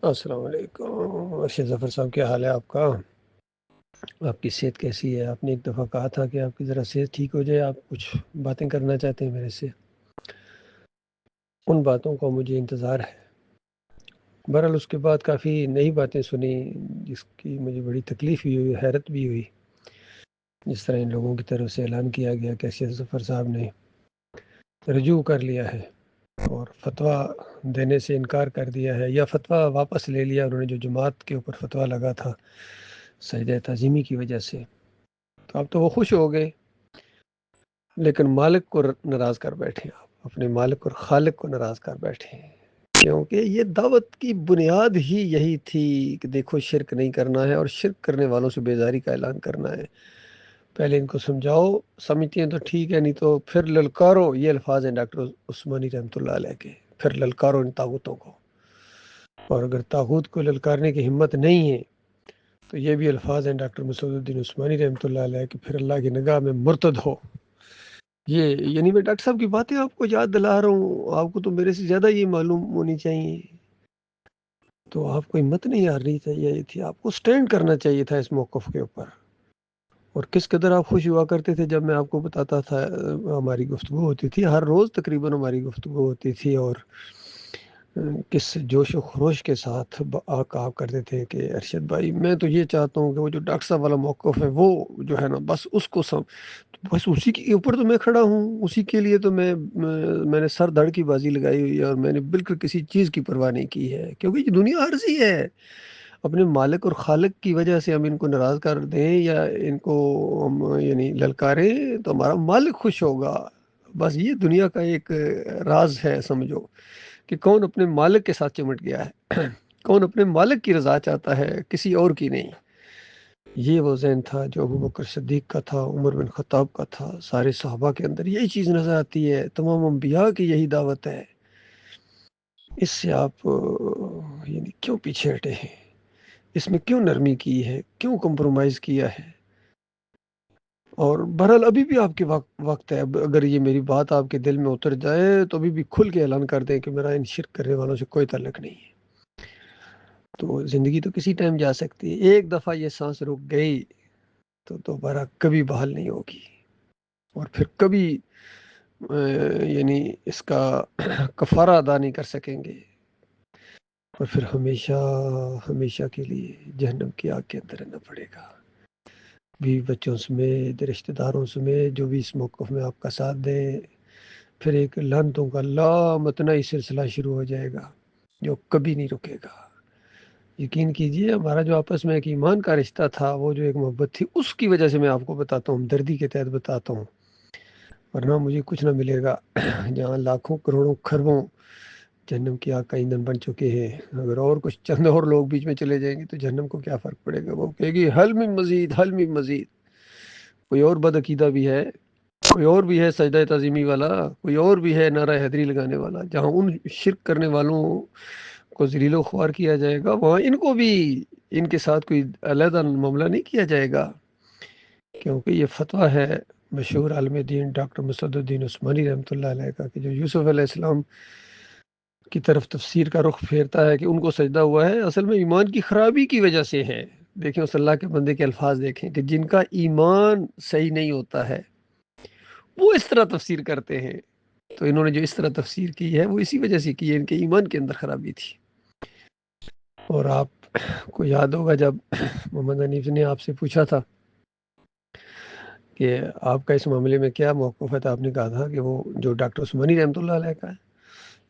السلام علیکم ارشد ظفر صاحب، کیا حال ہے آپ کا؟ آپ کی صحت کیسی ہے؟ آپ نے ایک دفعہ کہا تھا کہ آپ کی ذرا صحت ٹھیک ہو جائے، آپ کچھ باتیں کرنا چاہتے ہیں میرے سے۔ ان باتوں کا مجھے انتظار ہے۔ بہرحال اس کے بعد کافی نئی باتیں سنی جس کی مجھے بڑی تکلیف بھی ہوئی، حیرت بھی ہوئی۔ جس طرح ان لوگوں کی طرف سے اعلان کیا گیا کہ ارشد ظفر صاحب نے رجوع کر لیا ہے اور فتویٰ دینے سے انکار کر دیا ہے، یا فتویٰ واپس لے لیا انہوں نے جو جماعت کے اوپر فتویٰ لگا تھا سجدہ تعظیمی کی وجہ سے۔ تو اب تو وہ خوش ہو گئے، لیکن مالک کو ناراض کر بیٹھے، آپ اپنے مالک اور خالق کو ناراض کر بیٹھے، کیونکہ یہ دعوت کی بنیاد ہی یہی تھی کہ دیکھو شرک نہیں کرنا ہے اور شرک کرنے والوں سے بیزاری کا اعلان کرنا ہے۔ پہلے ان کو سمجھاؤ، سمجھتے ہیں تو ٹھیک ہے، نہیں تو پھر للکارو۔ یہ الفاظ ہیں ڈاکٹر عثمانی رحمۃ اللہ علیہ کے، پھر للکارو ان طاغوتوں کو۔ اور اگر طاغوت کو للکارنے کی ہمت نہیں ہے تو یہ بھی الفاظ ہیں ڈاکٹر مسعود الدین عثمانی رحمۃ اللہ علیہ کہ پھر اللہ کی نگاہ میں مرتد ہو۔ یہ یعنی میں ڈاکٹر صاحب کی باتیں آپ کو یاد دلا رہا ہوں، آپ کو تو میرے سے زیادہ یہ معلوم ہونی چاہیے، تو آپ کو ہمت نہیں ہارنی چاہیے تھی، آپ کو سٹینڈ کرنا چاہیے تھا اس موقف کے اوپر۔ اور کس قدر آپ خوش ہوا کرتے تھے جب میں آپ کو بتاتا تھا، ہماری گفتگو ہوتی تھی ہر روز تقریباً، ہماری گفتگو ہوتی تھی، اور کس جوش و خروش کے ساتھ کہا کرتے تھے کہ ارشد بھائی میں تو یہ چاہتا ہوں کہ وہ جو ڈاکٹر صاحب والا موقف ہے وہ جو ہے نا بس اس کو بس اسی کے اوپر تو میں کھڑا ہوں، اسی کے لیے تو میں نے سر دھڑ کی بازی لگائی ہوئی ہے، اور میں نے بالکل کسی چیز کی پرواہ نہیں کی ہے، کیونکہ یہ دنیا عارضی ہے۔ اپنے مالک اور خالق کی وجہ سے ہم ان کو ناراض کر دیں یا ان کو ہم یعنی للکاریں تو ہمارا مالک خوش ہوگا۔ بس یہ دنیا کا ایک راز ہے، سمجھو کہ کون اپنے مالک کے ساتھ چمٹ گیا ہے کون اپنے مالک کی رضا چاہتا ہے، کسی اور کی نہیں۔ یہ وہ ذہن تھا جو ابو بکر صدیق کا تھا، عمر بن خطاب کا تھا، سارے صحابہ کے اندر یہی چیز نظر آتی ہے، تمام انبیاء کی یہی دعوت ہے۔ اس سے آپ یعنی کیوں پیچھے ہٹے ہیں؟ اس میں کیوں نرمی کی ہے؟ کیوں کمپرومائز کیا ہے؟ اور بہرحال ابھی بھی آپ کے وقت ہے، اگر یہ میری بات آپ کے دل میں اتر جائے تو ابھی بھی کھل کے اعلان کر دیں کہ میرا ان شرک کرنے والوں سے کوئی تعلق نہیں ہے۔ تو زندگی تو کسی ٹائم جا سکتی ہے، ایک دفعہ یہ سانس رک گئی تو دوبارہ کبھی بحال نہیں ہوگی، اور پھر کبھی یعنی اس کا کفارہ ادا نہیں کر سکیں گے، اور پھر ہمیشہ ہمیشہ کے لیے جہنم کی آگ کے اندر رہنا پڑے گا، بیوی بچوں سمیت، رشتہ داروں سمیت، جو بھی اس موقف میں آپ کا ساتھ دیں۔ پھر ایک لعنتوں کا لامتناہی سلسلہ شروع ہو جائے گا جو کبھی نہیں رکے گا۔ یقین کیجئے ہمارا جو آپس میں ایک ایمان کا رشتہ تھا، وہ جو ایک محبت تھی، اس کی وجہ سے میں آپ کو بتاتا ہوں، دردی کے تحت بتاتا ہوں، ورنہ مجھے کچھ نہ ملے گا۔ جہاں لاکھوں کروڑوں خربوں جہنم کی آگ کا ایندھن بن چکے ہیں، اگر اور کچھ چند اور لوگ بیچ میں چلے جائیں گے تو جہنم کو کیا فرق پڑے گا؟ وہ کہے گی حل من مزید، حل من مزید۔ کوئی اور بد عقیدہ بھی ہے، کوئی اور بھی ہے سجدہ تعظیمی والا، کوئی اور بھی ہے نعرہ حیدری لگانے والا۔ جہاں ان شرک کرنے والوں کو ذلیل و خوار کیا جائے گا، وہاں ان کو بھی ان کے ساتھ کوئی علیحدہ معاملہ نہیں کیا جائے گا، کیونکہ یہ فتویٰ ہے مشہور عالم دین ڈاکٹر مسعود الدین عثمانی رحمۃ اللہ علیہ کا، کہ جو یوسف علیہ السلام کی طرف تفسیر کا رخ پھیرتا ہے کہ ان کو سجدہ ہوا ہے، اصل میں ایمان کی خرابی کی وجہ سے ہے۔ دیکھیں اس اللہ کے بندے کے الفاظ دیکھیں کہ جن کا ایمان صحیح نہیں ہوتا ہے وہ اس طرح تفسیر کرتے ہیں، تو انہوں نے جو اس طرح تفسیر کی ہے وہ اسی وجہ سے کی ہے، ان کے ایمان کے اندر خرابی تھی۔ اور آپ کو یاد ہوگا جب محمد حنیف نے آپ سے پوچھا تھا کہ آپ کا اس معاملے میں کیا موقف ہے، تو آپ نے کہا تھا کہ وہ جو ڈاکٹر عثمانی رحمۃ اللہ علیہ کا ہے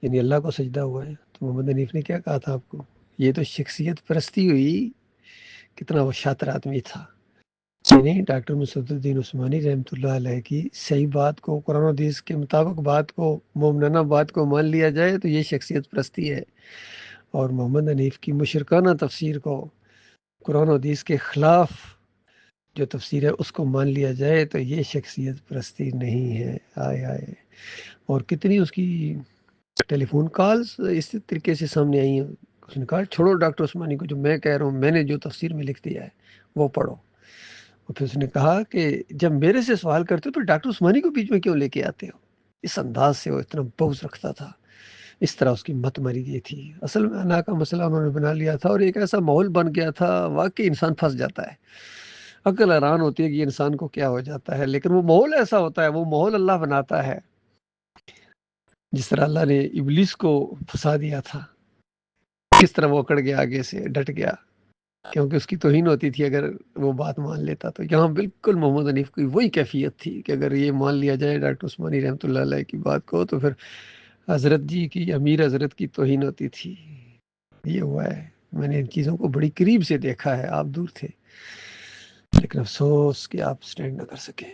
یعنی اللہ کو سجدہ ہوا ہے، تو محمد حنیف نے کیا کہا تھا آپ کو؟ یہ تو شخصیت پرستی ہوئی، کتنا وہ شاطر آدمی تھا۔ یعنی ڈاکٹر مسعود الدین عثمانی رحمۃ اللہ علیہ کی صحیح بات کو، قرآن و حدیث کے مطابق بات کو، مومنانہ بات کو مان لیا جائے تو یہ شخصیت پرستی ہے، اور محمد حنیف کی مشرکانہ تفسیر کو، قرآن و حدیث کے خلاف جو تفسیر ہے اس کو مان لیا جائے تو یہ شخصیت پرستی نہیں ہے۔ آئے آئے، اور کتنی اس کی ٹیلی فون کالز اس طریقے سے سامنے آئی ہیں، اس نے کہا چھوڑو ڈاکٹر عثمانی کو، جو میں کہہ رہا ہوں، میں نے جو تفسیر میں لکھ دیا ہے وہ پڑھو۔ اور پھر اس نے کہا کہ جب میرے سے سوال کرتے ہو تو ڈاکٹر عثمانی کو بیچ میں کیوں لے کے آتے ہو؟ اس انداز سے وہ اتنا بغض رکھتا تھا اس طرح اس کی مت مری گئی تھی۔ اصل میں انا کا مسئلہ انہوں نے بنا لیا تھا، اور ایک ایسا ماحول بن گیا تھا، واقعی انسان پھنس جاتا ہے۔ عقل حیران ہوتی ہے کہ انسان کو کیا ہو جاتا ہے، لیکن وہ ماحول ایسا ہوتا ہے، وہ ماحول اللہ بناتا ہے۔ جس طرح اللہ نے ابلیس کو پھنسا دیا تھا، کس طرح وہ اکڑ گیا، آگے سے ڈٹ گیا، کیونکہ اس کی توہین ہوتی تھی اگر وہ بات مان لیتا۔ تو یہاں بالکل محمد حنیف کی وہی کیفیت تھی کہ اگر یہ مان لیا جائے ڈاکٹر عثمانی رحمۃ اللہ علیہ کی بات کو، تو پھر حضرت جی کی، امیر حضرت کی توہین ہوتی تھی۔ یہ ہوا ہے، میں نے ان چیزوں کو بڑی قریب سے دیکھا ہے، آپ دور تھے، لیکن افسوس کہ آپ سٹینڈ نہ کر سکے۔